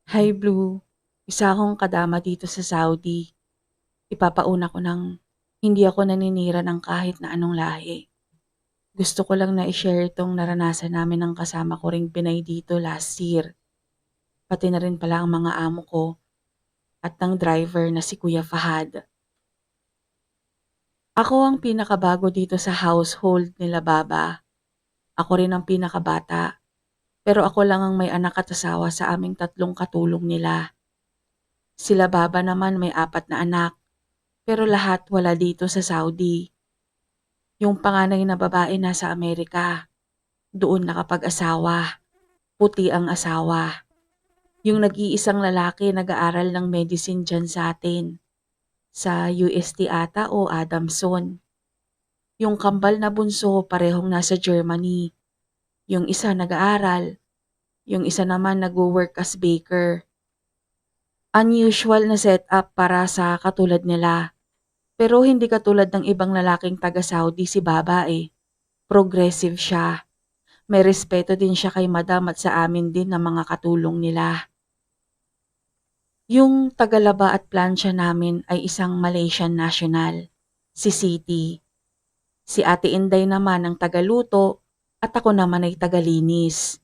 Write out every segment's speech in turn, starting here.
Hi Blue, isa akong kadama dito sa Saudi. Ipapauna ko ng hindi ako naninira ng kahit na anong lahi. Gusto ko lang na i-share itong naranasan namin ng kasama ko ring Pinay dito last year. Pati na rin pala ang mga amo ko at ng driver na si Kuya Fahad. Ako ang pinakabago dito sa household nila Baba. Ako rin ang pinakabata. Pero ako lang ang may anak at asawa sa aming tatlong katulong nila. Sila Baba naman may 4 na anak. Pero lahat wala dito sa Saudi. Yung panganay na babae nasa Amerika. Doon nakapag-asawa. Puti ang asawa. Yung nag-iisang lalaki nag-aaral ng medicine dyan sa atin. Sa UST ata o Adamson. Yung kambal na bunso parehong nasa Germany. Yung isa nag-aaral. Yung isa naman nag-work as baker. Unusual na setup para sa katulad nila. Pero hindi katulad ng ibang lalaking taga-Saudi si Baba eh. Progressive siya. May respeto din siya kay Madam at sa amin din ng mga katulong nila. Yung tagalaba at plansya namin ay isang Malaysian national, si Siti. Si Ate Inday naman ang tagaluto at ako naman ay tagalinis.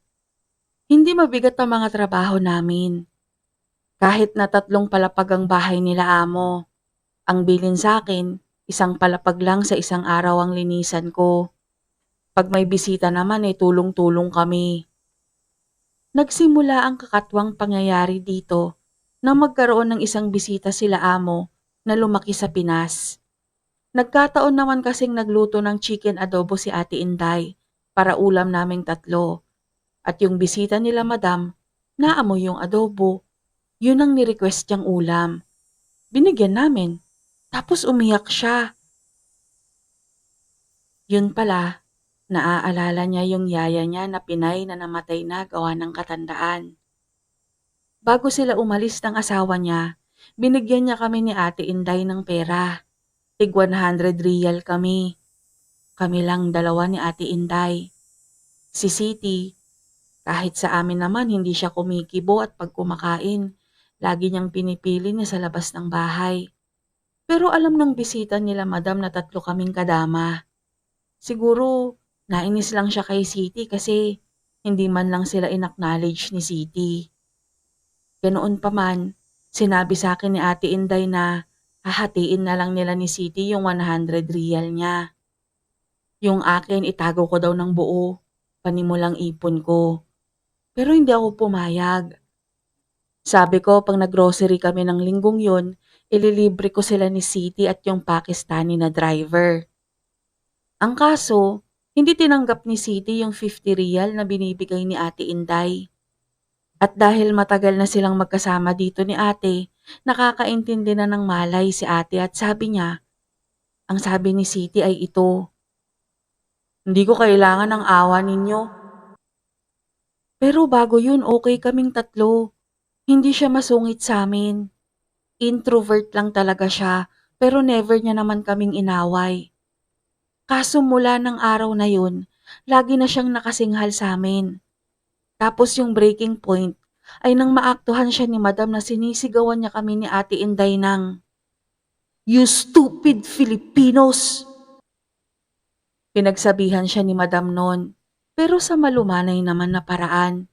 Hindi mabigat ang mga trabaho namin. Kahit na 3 palapag ang bahay nila amo, ang bilin sa akin, 1 palapag lang sa isang araw ang linisan ko. Pag may bisita naman ay tulong-tulong kami. Nagsimula ang kakatwang pangyayari dito nang magkaroon ng isang bisita sila amo na lumaki sa Pinas. Nagkataon naman kasing nagluto ng chicken adobo si Ate Inday para ulam naming tatlo. At yung bisita nila Madam, naamoy yung adobo. Yun ang ni-request niyang ulam. Binigyan namin. Tapos umiyak siya. Yun pala, naaalala niya yung yaya niya na Pinay na namatay na gawa ng katandaan. Bago sila umalis ng asawa niya, binigyan niya kami ni Ate Inday ng pera. Tig 100 riyal kami. Kami lang dalawa ni Ate Inday. Si Siti, kahit sa amin naman hindi siya kumikibo at pag kumakain, lagi niyang pinipili niya sa labas ng bahay. Pero alam ng bisita nila Madam na 3 kaming kadama. Siguro, nainis lang siya kay Siti kasi hindi man lang sila inacknowledge ni Siti. Ganoon pa man, sinabi sa akin ni Ate Inday na hahatiin na lang nila ni Siti yung 100 riyal niya. Yung akin itago ko daw ng buo, panimulang ipon ko. Pero hindi ako pumayag. Sabi ko pag naggrocery kami ng linggong yun, ililibre ko sila ni Siti at yung Pakistani na driver. Ang kaso, hindi tinanggap ni Siti yung 50 riyal na binibigay ni Ate Inday. At dahil matagal na silang magkasama dito ni ate, nakakaintindi na ng malay si ate at sabi niya, ang sabi ni Siti ay ito, hindi ko kailangan ng awa ninyo. Pero bago yun okay kaming tatlo, hindi siya masungit sa amin. Introvert lang talaga siya pero never niya naman kaming inaway. Kaso mula ng araw na yun, lagi na siyang nakasinghal sa amin. Tapos yung breaking point ay nang maaktuhan siya ni Madam na sinisigawan niya kami ni Ate Inday ng, "You stupid Filipinos!" Pinagsabihan siya ni Madam noon, pero sa malumanay naman na paraan.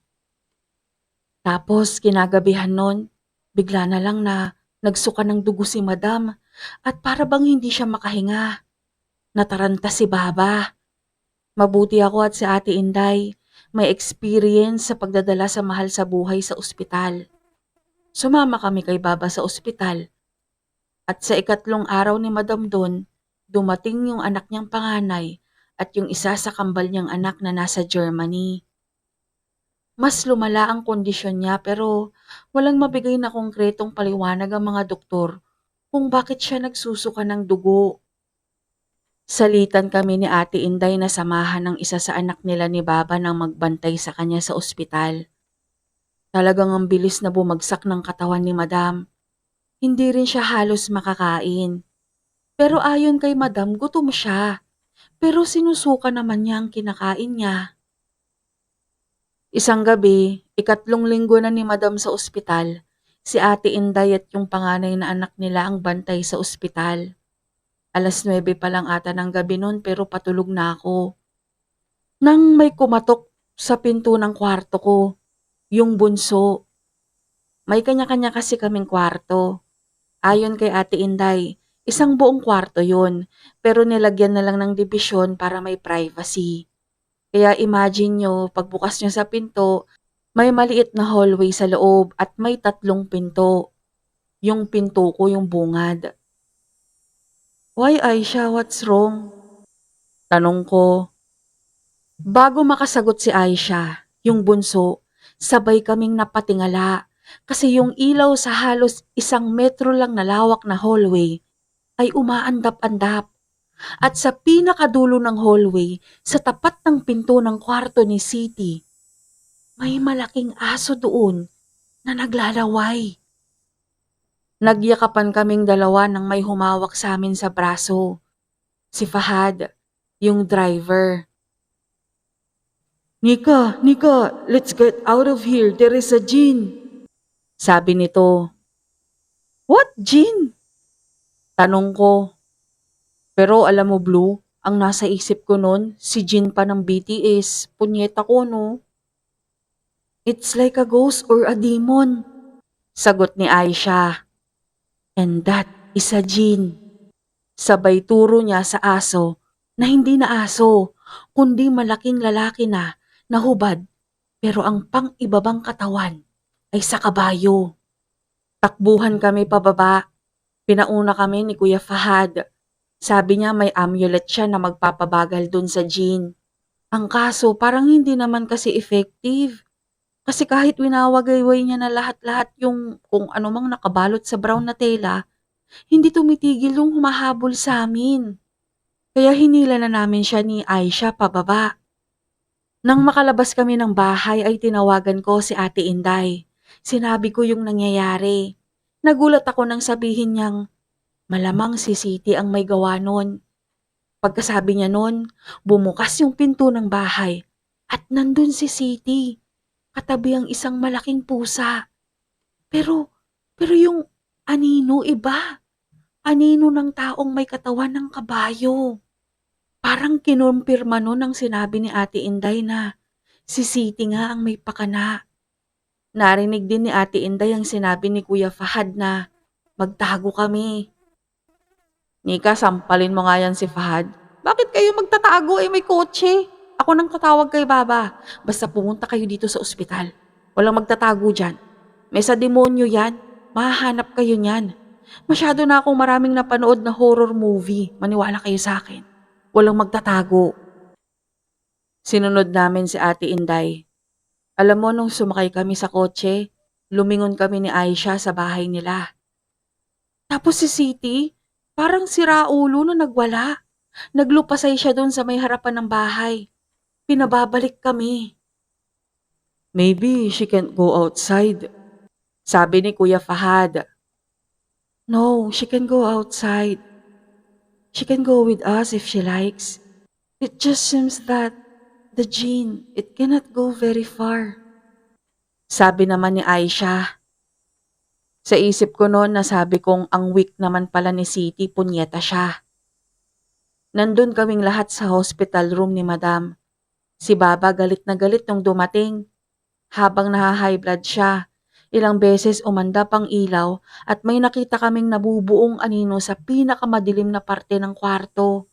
Tapos kinagabihan noon, bigla na lang na nagsuka ng dugo si Madam at para bang hindi siya makahinga. Nataranta si Baba. Mabuti ako at si Ate Inday, may experience sa pagdadala sa mahal sa buhay sa ospital. Sumama kami kay Baba sa ospital at sa ikatlong araw ni Madam doon, dumating yung anak niyang panganay at yung isa sa kambal niyang anak na nasa Germany. Mas lumala ang kondisyon niya pero walang mabigay na konkretong paliwanag ang mga doktor kung bakit siya nagsusuka ng dugo. Salitan kami ni Ate Inday na samahan ng isa sa anak nila ni Baba nang magbantay sa kanya sa ospital. Talagang ang bilis na bumagsak ng katawan ni Madam. Hindi rin siya halos makakain. Pero ayon kay Madam, gutom siya. Pero sinusuka naman niya ang kinakain niya. Isang gabi, Ikatlong linggo na ni Madam sa ospital. Si Ate Inday at yung panganay na anak nila ang bantay sa ospital. 9:00 pa lang ata ng gabi noon pero patulog na ako. Nang may kumatok sa pinto ng kwarto ko, yung bunso. May kanya-kanya kasi kaming kwarto. Ayon kay Ate Inday, isang buong kwarto yun, pero nilagyan na lang ng dibisyon para may privacy. Kaya imagine nyo, pagbukas nyo sa pinto, may maliit na hallway sa loob at may 3 pinto. Yung pinto ko yung bungad. Why Aisha, what's wrong? Tanong ko. Bago makasagot si Aisha, yung bunso, sabay kaming napatingala kasi yung ilaw sa halos 1 metro lang na lawak na hallway ay umaandap-andap at sa pinakadulo ng hallway, sa tapat ng pinto ng kwarto ni Siti, may malaking aso doon na naglalaway. Nagyakapan kaming dalawa nang may humawak sa amin sa braso. Si Fahad, yung driver. Nika, let's get out of here. There is a jinn. Sabi nito. What jinn? Tanong ko. Pero alam mo Blue, ang nasa isip ko nun, si Jin pa ng BTS. Punyeta ko no. It's like a ghost or a demon. Sagot ni Aisha. And that is a Jin. Sabay turo niya sa aso na hindi na aso, kundi malaking lalaki na hubad pero ang pang-ibabang katawan ay sa kabayo. Takbuhan kami pababa. Pinauna kami ni Kuya Fahad. Sabi niya may amulet siya na magpapabagal dun sa jinn. Ang kaso parang hindi naman kasi effective. Kasi kahit winawagayway niya na lahat-lahat yung kung ano mang nakabalot sa brown na tela, hindi tumitigil yung humahabol sa amin. Kaya hinila na namin siya ni Aisha pababa. Nang makalabas kami ng bahay ay tinawagan ko si Ate Inday. Sinabi ko yung nangyayari. Nagulat ako nang sabihin niyang malamang si Siti ang may gawa nun. Pagkasabi niya nun, bumukas yung pinto ng bahay at nandun si Siti. Katabi ang isang malaking pusa. Pero yung anino iba. Anino ng taong may katawan ng kabayo. Parang kinumpirma nun ang sinabi ni Ate Inday na si Siti nga ang may pakana. Narinig din ni Ate Inday ang sinabi ni Kuya Fahad na magtago kami. Nika, sampalin mo nga yan si Fahad. Bakit kayo magtatago may kotse? Ako nang tatawag kay Baba. Basta pumunta kayo dito sa ospital. Walang magtatago dyan. May sa demonyo yan. Mahahanap kayo niyan. Masyado na akong maraming napanood na horror movie. Maniwala kayo sa akin. Walang magtatago. Sinunod namin si Ate Inday. Alam mo nung sumakay kami sa kotse, lumingon kami ni Aisha sa bahay nila. Tapos si Siti, parang siraulo na nagwala. Naglupasay siya doon sa may harapan ng bahay. Pinababalik kami. Maybe she can't go outside. Sabi ni Kuya Fahad. No, she can go outside. She can go with us if she likes. It just seems that the jinn, it cannot go very far. Sabi naman ni Aisha. Sa isip ko noon nasabi kong ang weak naman pala ni Siti, punyeta siya. Nandun kaming lahat sa hospital room ni Madam. Si Baba galit na galit nung dumating. Habang naha-high blood siya, ilang beses umandap ang ilaw at may nakita kaming nabubuong anino sa pinakamadilim na parte ng kwarto.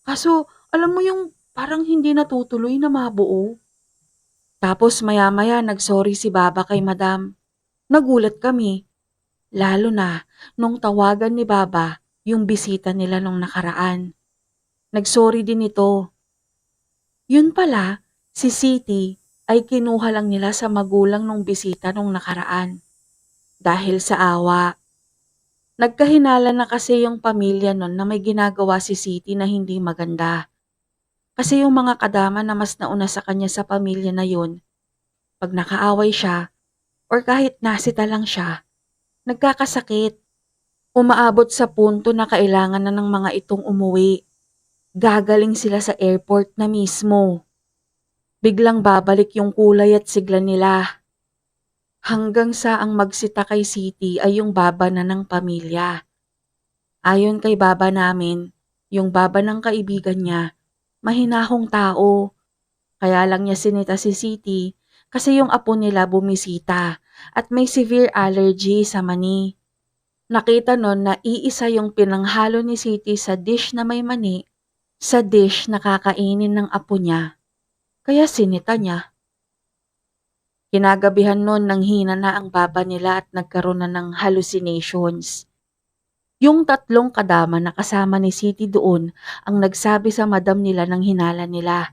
Kaso, alam mo yung parang hindi natutuloy na mabuo. Tapos maya-maya nagsorry si Baba kay Madam. Nagulat kami. Lalo na nung tawagan ni Baba yung bisita nila nung nakaraan. Nagsorry din ito. Yun pala, si Siti ay kinuha lang nila sa magulang nung bisita nung nakaraan. Dahil sa awa. Nagkahinala na kasi yung pamilya nun na may ginagawa si Siti na hindi maganda. Kasi yung mga kadama na mas nauna sa kanya sa pamilya na yun, pag nakaaway siya or kahit nasita lang siya, nagkakasakit. Umaabot sa punto na kailangan na ng mga itong umuwi. Gagaling sila sa airport na mismo. Biglang babalik yung kulay at sigla nila. Hanggang sa ang magsita kay City ay yung baba na ng pamilya. Ayon kay baba namin, yung baba ng kaibigan niya, mahinahong tao. Kaya lang niya sinita si City kasi yung apo nila bumisita at may severe allergy sa mani. Nakita nun na iisa yung pinanghalo ni City sa dish na may mani sa dish na kakainin ng apo niya. Kaya sinita niya. Kinagabihan nun nang hina na ang baba nila at nagkaroon na ng hallucinations. Yung tatlong kadama na kasama ni City doon ang nagsabi sa madam nila ng hinala nila.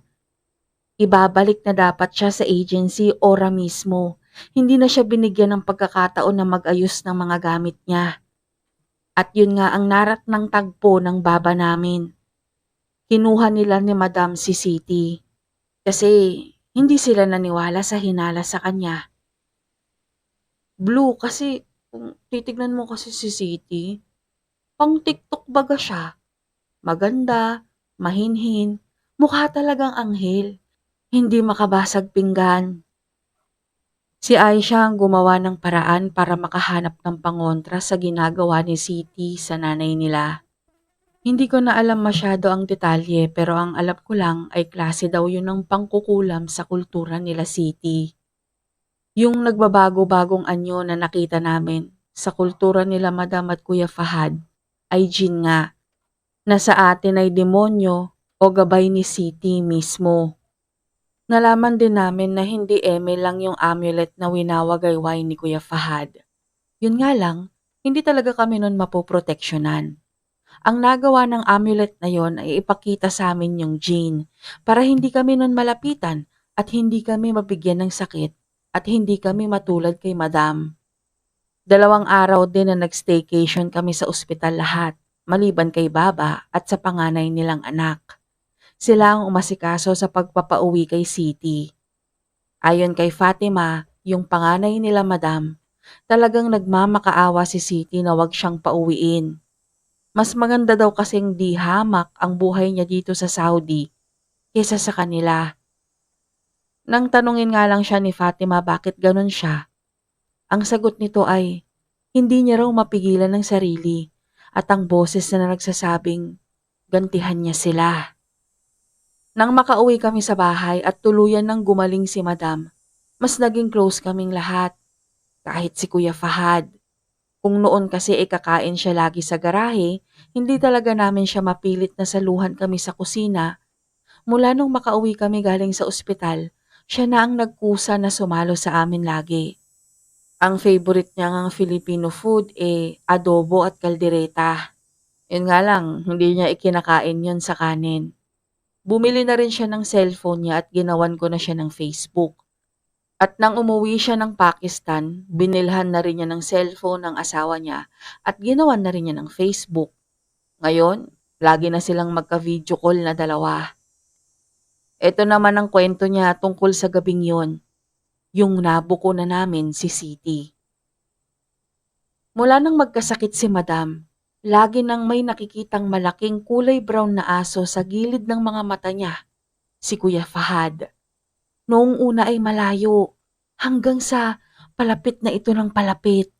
Ibabalik na dapat siya sa agency ora mismo. Hindi na siya binigyan ng pagkakataon na mag-ayos ng mga gamit niya. At yun nga ang narat ng tagpo ng baba namin. Kinuha nila ni Madam si City kasi hindi sila naniwala sa hinala sa kanya. Blue kasi kung titignan mo kasi si City, pang TikTok baga siya. Maganda, mahinhin, mukha talagang anghel. Hindi makabasag pinggan. Si Aisha ang gumawa ng paraan para makahanap ng pangontra sa ginagawa ni City sa nanay nila. Hindi ko na alam masyado ang detalye pero ang alam ko lang ay klase daw yun ng pangkukulam sa kultura nila City. Yung nagbabago-bagong anyo na nakita namin sa kultura nila Madam at Kuya Fahad ay jin nga na sa atin ay demonyo o gabay ni City mismo. Nalaman din namin na hindi eme lang yung amulet na winawagayway ni Kuya Fahad. Yun nga lang, hindi talaga kami nun mapoproteksyonan. Ang nagawa ng amulet na yon ay ipakita sa amin yung gene para hindi kami nun malapitan at hindi kami mabigyan ng sakit at hindi kami matulad kay Madam. 2 araw din na nag-staycation kami sa ospital lahat, maliban kay Baba at sa panganay nilang anak. Sila ang umasikaso sa pagpapauwi kay City. Ayon kay Fatima, yung panganay nila Madam, talagang nagmamakaawa si City na wag siyang pauwiin. Mas maganda daw kasing di hamak ang buhay niya dito sa Saudi kesa sa kanila. Nang tanungin nga lang siya ni Fatima bakit ganun siya, ang sagot nito ay hindi niya raw mapigilan ng sarili at ang boses na nagsasabing gantihan niya sila. Nang makauwi kami sa bahay at tuluyan nang gumaling si Madam, mas naging close kaming lahat, kahit si Kuya Fahad. Kung noon kasi kakain siya lagi sa garahe, hindi talaga namin siya mapilit na saluhan kami sa kusina. Mula nung makauwi kami galing sa ospital, siya na ang nagkusa na sumalo sa amin lagi. Ang favorite niya ng Filipino food adobo at kaldereta. Yun nga lang, hindi niya ikinakain yun sa kanin. Bumili na rin siya ng cellphone niya at ginawan ko na siya ng Facebook. At nang umuwi siya ng Pakistan, binilhan na rin niya ng cellphone ng asawa niya at ginawan na rin niya ng Facebook. Ngayon, lagi na silang magka-video call na dalawa. Ito naman ang kwento niya tungkol sa gabing yon, yung nabuko na namin si City. Mula nang magkasakit si Madam, lagi nang may nakikitang malaking kulay brown na aso sa gilid ng mga mata niya, si Kuya Fahad. Noong una ay malayo, hanggang sa palapit na ito ng palapit.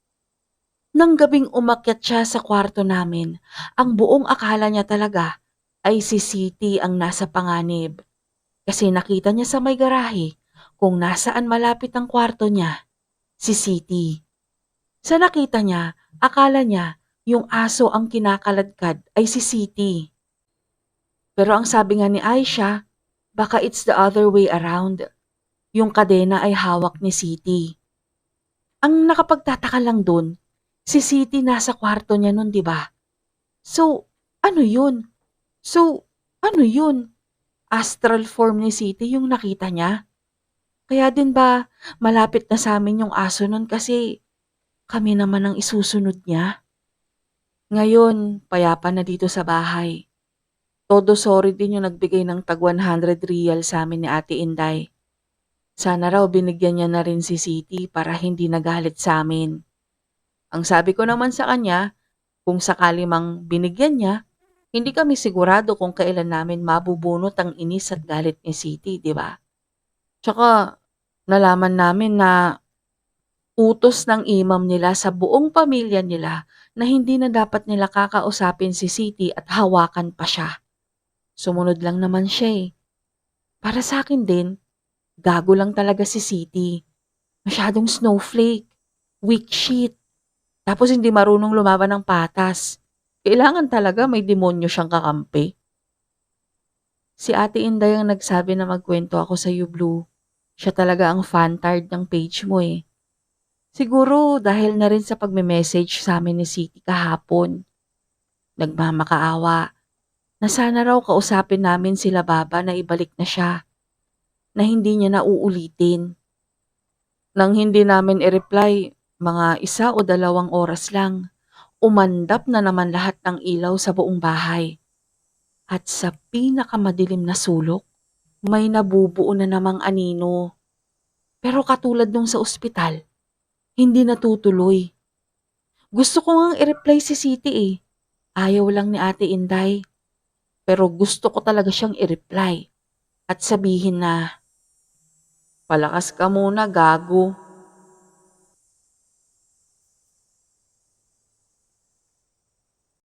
Nang gabing umakyat siya sa kwarto namin, ang buong akala niya talaga ay si City ang nasa panganib. Kasi nakita niya sa may garahe kung nasaan malapit ang kwarto niya, si City. Sa nakita niya, akala niya yung aso ang kinakaladkad ay si City. Pero ang sabi nga ni Aisha, baka it's the other way around. Yung kadena ay hawak ni City. Ang nakapagtataka lang dun, si City nasa kwarto niya nun, di ba? So, ano yun? Ano yun? Astral form ni City yung nakita niya? Kaya din ba malapit na sa amin yung aso nun kasi kami naman ang isusunod niya? Ngayon, payapa na dito sa bahay. Todo sorry din yung nagbigay ng tag 100 real sa amin ni Ate Inday. Sana raw binigyan niya na rin si City para hindi nagalit sa amin. Ang sabi ko naman sa kanya, kung sakali mang binigyan niya, hindi kami sigurado kung kailan namin mabubunot ang inis at galit ni City, di ba? Tsaka nalaman namin na utos ng imam nila sa buong pamilya nila na hindi na dapat nila kakausapin si Siti at hawakan pa siya. Sumunod lang naman siya eh. Para sa akin din, gago lang talaga si Siti. Masyadong snowflake, weak shit, tapos hindi marunong lumaban ng patas. Kailangan talaga may demonyo siyang kakampi. Si Ate Inday ang nagsabi na magkwento ako sa Blue. Siya talaga ang fan-tard ng page mo eh. Siguro dahil na rin sa pagme-message sa amin ni Siti kahapon. Nagmamakaawa na sana raw kausapin namin sila Baba na ibalik na siya, na hindi niya na uulitin. Nang hindi namin i-reply, mga 1 o 2 oras lang, umandap na naman lahat ng ilaw sa buong bahay. At sa pinakamadilim na sulok, may nabubuo na namang anino. Pero katulad nung sa ospital, hindi natutuloy. Gusto ko ngang i-reply si Siti eh. Ayaw lang ni Ate Inday. Pero gusto ko talaga siyang i-reply at sabihin na, palakas ka muna, gago.